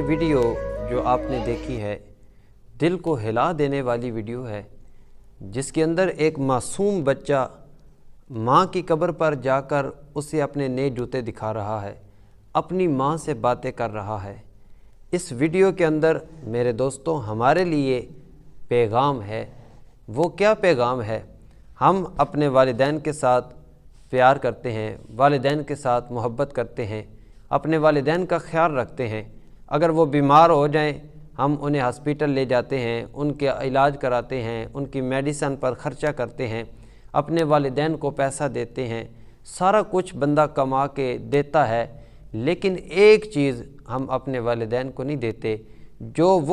Video जो आपने देखी है दिल को हिला देने वाली वीडियो है, जिसके अंदर एक मासूम बच्चा माँ की कब्र पर जाकर उसे अपने नए जूते दिखा रहा है, अपनी माँ से बातें कर रहा है। इस वीडियो के अंदर मेरे दोस्तों हमारे लिए पैगाम है। वो क्या पैगाम है? हम अपने वालिदैन के साथ प्यार करते हैं, वालिदैन के साथ मोहब्बत करते हैं, अपने वालिदैन का ख्याल रखते हैं। अगर वो बीमार हो जाएं, हम उन्हें हॉस्पिटल ले जाते हैं, उनके इलाज कराते हैं, उनकी मेडिसिन पर ख़र्चा करते हैं, अपने वालिदैन को पैसा देते हैं। सारा कुछ बंदा कमा के देता है, लेकिन एक चीज़ हम अपने वालिदैन को नहीं देते, जो वो